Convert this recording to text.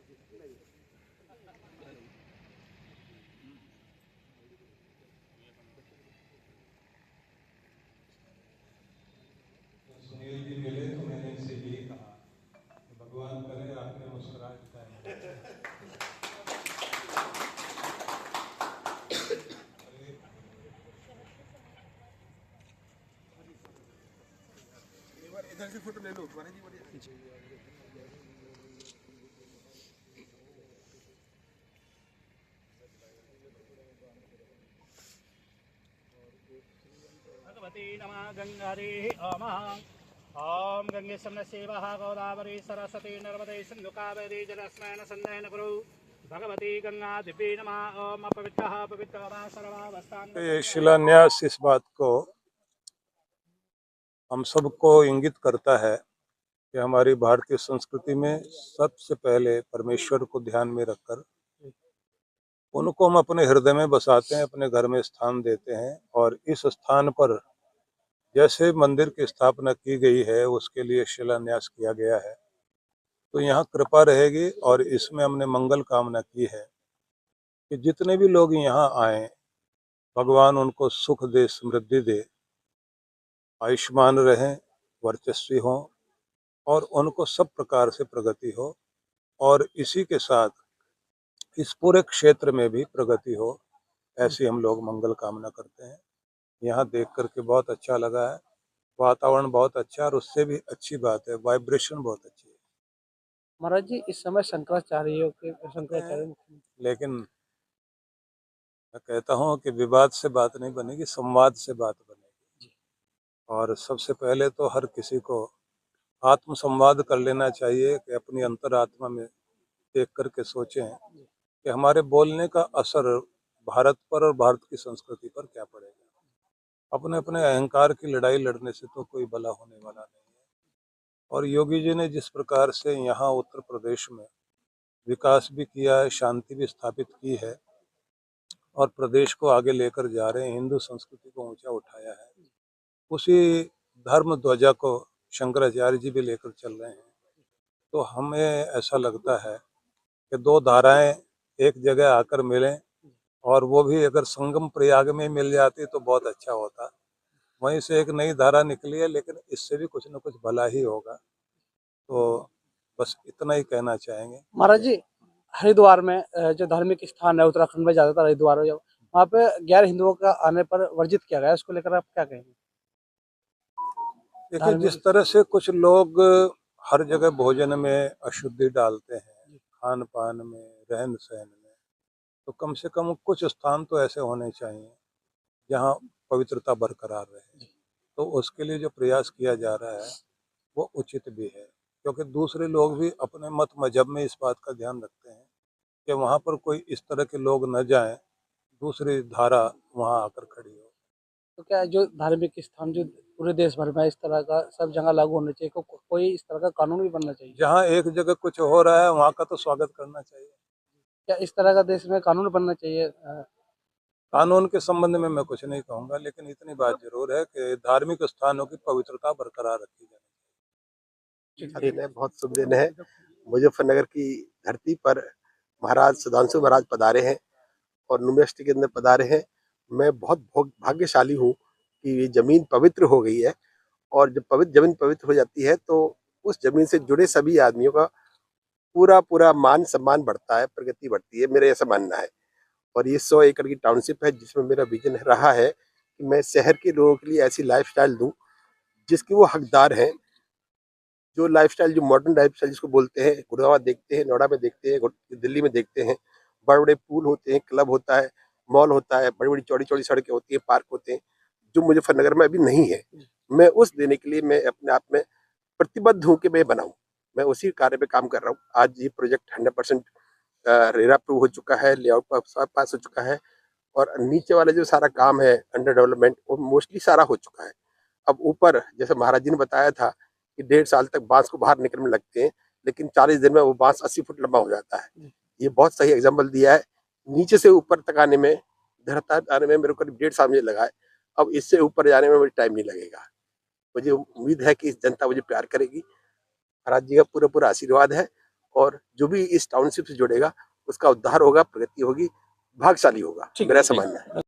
सुनील जी मिले तो मैंने इनसे यही कहा कि भगवान करे आपने मुस्कुराहट कायम रखें। इधर से फोटो ले लो महाराज जी। भगवती नमः गंगारे ओम गंगे समन सेवा गोदावरी सरस्वती नर्मदे सिंधु कावेरी जलस्मैन संदयन कुरु भगवती गंगा दिव्ये नमः ओम अपवित्रः पवित्रः सर्वावस्थान। ये शिलान्यास इस बात को हम सबको इंगित करता है कि हमारी भारतीय संस्कृति में सबसे पहले परमेश्वर को ध्यान में रखकर उनको हम अपने हृदय में बसाते हैं, अपने घर में स्थान देते हैं। और इस स्थान पर जैसे मंदिर की स्थापना की गई है उसके लिए शिलान्यास किया गया है, तो यहाँ कृपा रहेगी। और इसमें हमने मंगल कामना की है कि जितने भी लोग यहाँ आए भगवान उनको सुख दे, समृद्धि दे, आयुष्मान रहें, वर्चस्वी हों और उनको सब प्रकार से प्रगति हो। और इसी के साथ इस पूरे क्षेत्र में भी प्रगति हो, ऐसी हम लोग मंगल कामना करते हैं। यहाँ देख करके बहुत अच्छा लगा है, वातावरण बहुत अच्छा है और उससे भी अच्छी बात है वाइब्रेशन बहुत अच्छी है। महाराज जी इस समय शंकराचार्य लेकिन मैं कहता हूँ कि विवाद से बात नहीं बनेगी, संवाद से बात बनेगी। और सबसे पहले तो हर किसी को आत्म संवाद कर लेना चाहिए कि अपनी अंतरात्मा में देख करके सोचें कि हमारे बोलने का असर भारत पर और भारत की संस्कृति पर क्या पड़ेगा। अपने अपने अहंकार की लड़ाई लड़ने से तो कोई भला होने वाला नहीं है। और योगी जी ने जिस प्रकार से यहाँ उत्तर प्रदेश में विकास भी किया है, शांति भी स्थापित की है और प्रदेश को आगे लेकर जा रहे हैं, हिंदू संस्कृति को ऊंचा उठाया है, उसी धर्म ध्वजा को शंकराचार्य जी भी लेकर चल रहे हैं। तो हमें ऐसा लगता है कि दो धाराएं एक जगह आकर मिलें और वो भी अगर संगम प्रयाग में मिल जाती तो बहुत अच्छा होता। वहीं से एक नई धारा निकली है, लेकिन इससे भी कुछ न कुछ भला ही होगा। तो बस इतना ही कहना चाहेंगे। महाराज जी हरिद्वार में जो धार्मिक स्थान है उत्तराखंड में ज्यादातर हरिद्वार है, वहाँ पे गैर हिंदुओं का आने पर वर्जित किया गया है, उसको लेकर आप क्या कहेंगे? देखिए, जिस तरह से कुछ लोग हर जगह भोजन में अशुद्धि डालते हैं, खान पान में, रहन सहन में, तो कम से कम कुछ स्थान तो ऐसे होने चाहिए जहाँ पवित्रता बरकरार रहे। तो उसके लिए जो प्रयास किया जा रहा है वो उचित भी है, क्योंकि दूसरे लोग भी अपने मत मजहब में इस बात का ध्यान रखते हैं कि वहाँ पर कोई इस तरह के लोग न जाएं, दूसरी धारा वहाँ आकर खड़ी हो। तो क्या जो धार्मिक स्थान जो पूरे देश भर में इस तरह का सब जगह लागू होना चाहिए, कोई इस तरह का कानून भी बनना चाहिए? जहाँ एक जगह कुछ हो रहा है वहाँ का तो स्वागत करना चाहिए। क्या इस तरह का देश में कानून बनना चाहिए? कानून के संबंध में मैं कुछ नहीं कहूँगा, लेकिन इतनी बात जरूर है कि धार्मिक स्थानों की पवित्रता बरकरार रखी जाए। दिन है, बहुत शुभ दिन है। मुजफ्फरनगर की धरती पर महाराज सुधांशु महाराज पधारे हैं और यूनिवर्सिटी के अंदर पधारे हैं। मैं बहुत भाग्यशाली हूँ कि ये जमीन पवित्र हो गई है। और जब जमीन पवित्र हो जाती है तो उस जमीन से जुड़े सभी आदमियों का पूरा मान सम्मान बढ़ता है, प्रगति बढ़ती है, मेरा ऐसा मानना है। और ये 100 एकड़ की टाउनशिप है जिसमें मेरा विजन रहा है कि मैं शहर के लोगों के लिए ऐसी लाइफस्टाइल दूं जिसकी वो हकदार हैं। जो लाइफस्टाइल, जो मॉडर्न लाइफस्टाइल जिसको बोलते हैं, गुड़गांव देखते हैं, नोएडा में देखते हैं, दिल्ली में देखते हैं, बड़े बड़े पूल होते हैं, क्लब होता है, मॉल होता है, बड़ी बड़ी चौड़ी चौड़ी सड़कें होती है, पार्क होते हैं, जो मुजफ्फरनगर में अभी नहीं है। मैं उस देने के लिए मैं अपने आप में प्रतिबद्ध हूँ कि मैं बनाऊं। मैं उसी कार्य पे काम कर रहा हूँ। आज ये प्रोजेक्ट 100% रेरा अप्रूव हो चुका है, लेआउट पास हो चुका है और नीचे वाला जो सारा काम है अंडर डेवलपमेंट वो मोस्टली सारा हो चुका है। अब ऊपर जैसे महाराज जी ने बताया था कि 1.5 साल तक बांस को बाहर निकलने लगते हैं, लेकिन 40 दिन में वो बांस 80 फुट लंबा हो जाता है। ये बहुत सही एग्जाम्पल दिया है। नीचे से ऊपर तक आने में, धरता आने में मेरे को करीब 1.5 साल मुझे लगा है। अब इससे ऊपर जाने में मुझे टाइम नहीं लगेगा। मुझे उम्मीद है कि इस जनता मुझे प्यार करेगी। महाराज जी का पूरा आशीर्वाद है और जो भी इस टाउनशिप से जुड़ेगा उसका उद्धार होगा, प्रगति होगी, भाग्यशाली होगा, ठीक है, मेरा ठीक है। समझना है।